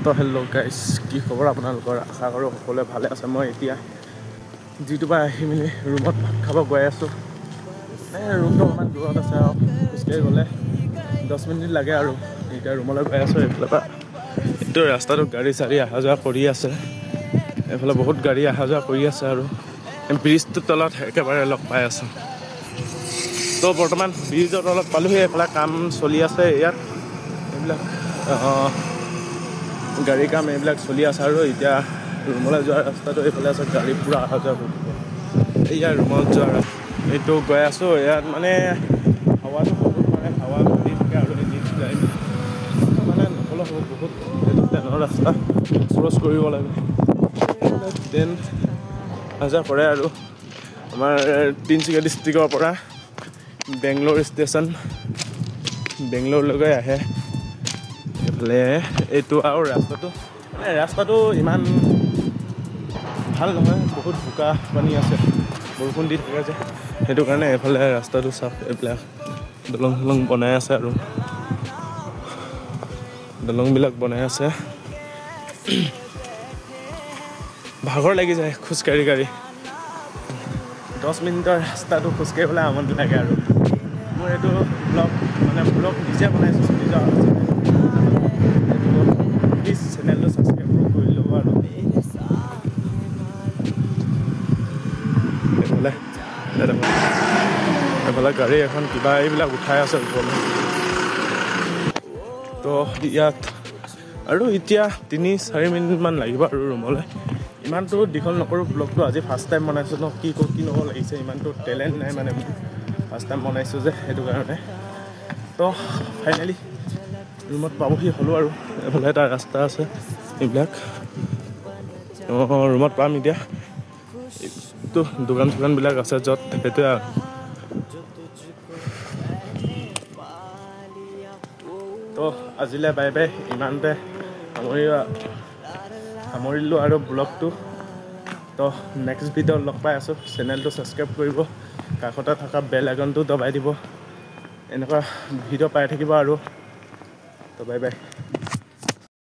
তো hello' guys, কি খবৰ আপোনালোকৰ? আশা কৰোঁ সকলোৱে ভালে আছে। মই এতিয়া যিটোপা আহি মেলি ৰুমত ভাত খাব গৈ আছোঁ। ৰুমটো অকণমান দূৰত আছে আৰু খোজকাঢ়ি গ'লে 10 মিনিট লাগে আৰু এতিয়া ৰুমলৈ গৈ আছোঁ। এইফালৰ পৰা এইটো ৰাস্তাটো গাড়ী চাড়ী অহা যোৱা কৰি আছে। এইফালে বহুত গাড়ী অহা যোৱা কৰি আছে আৰু ব্ৰিজটোৰ তলত একেবাৰে লগ পাই আছোঁ। তো বৰ্তমান ব্ৰিজৰ তলত পালোহি। এইফালে কাম চলি আছে ইয়াত, এইবিলাক গাড়ীৰ কাম এইবিলাক চলি আছে আৰু এতিয়া ৰুমলৈ যোৱা ৰাস্তাটো এইফালে আছে। গাড়ী পূৰা অহা যোৱা কৰি থাকে। এয়া ৰুমত যোৱা এইটো গৈ আছোঁ। ইয়াত মানে হাৱাটো বহুত হাৱা ঘূৰি থাকে আৰু মানে নক'লেও হ'ব, বহুত এইটো ট্ৰেইনৰ ৰাস্তা ক্ৰছ কৰিব লাগে। ট্ৰেইন অহা যোৱা কৰে আৰু আমাৰ তিনিচুকীয়া ডিষ্ট্ৰিক্টৰ পৰা বেংগলোৰ ষ্টেচন, বেংগলোৰলৈকে আহে। এইফালে এইটো আৰু ৰাস্তাটো ইমান ভাল নহয়, বহুত বোকা পানী আছে, বৰষুণ দি থাকে যে, সেইটো কাৰণে এইফালে ৰাস্তাটো চাওক। এইবিলাক দলং বনাই আছে আৰু দলংবিলাক বনাই আছে। ভাগৰ লাগি যায় খোজকাঢ়ি 10 মিনিটৰ ৰাস্তাটো খোজকাঢ়িবলৈ আমনি লাগে আৰু মোৰ এইটো ব্লগ নিজে বনাইছোঁ নিজৰ প্লিজ চেনেলটো ছাবস্ক্ৰাইব কৰি ল'ব আৰু এইফালে গাড়ী এখন কিবা এইবিলাক উঠাই আছে ওপৰলৈ। তো ইয়াত আৰু এতিয়া 3-4 মিনিটমান লাগিব আৰু ৰুমলৈ। ইমানটো দীঘল নকৰোঁ ব্লগটো, আজি ফাৰ্ষ্ট টাইম বনাইছোঁ ন, কি নক'ব লাগিছে। ইমানটো টেলেণ্ট নাই মানে মোৰ, ফাৰ্ষ্ট টাইম বনাইছোঁ যে, সেইটো কাৰণে। তো ফাইনেলি ৰুমত পাবহি হ'লোঁ আৰু এইফালে এটা ৰাস্তা আছে, এইবিলাক ৰুমত পাম এতিয়া। এইটো দোকান চোকানবিলাক আছে য'ত, সেইটোৱে আৰু তো আজিলৈ বাই বাই, ইমানতে সামৰিলোঁ আৰু ব্লগটো। তো নেক্সট ভিডিঅ'ত লগ পাই আছোঁ। চেনেলটো ছাবস্ক্ৰাইব কৰিব, কাষতে থকা বেল আইকনটো দবাই দিব, এনেকুৱা ভিডিঅ' পাই থাকিব আৰু। তো বাই বাই।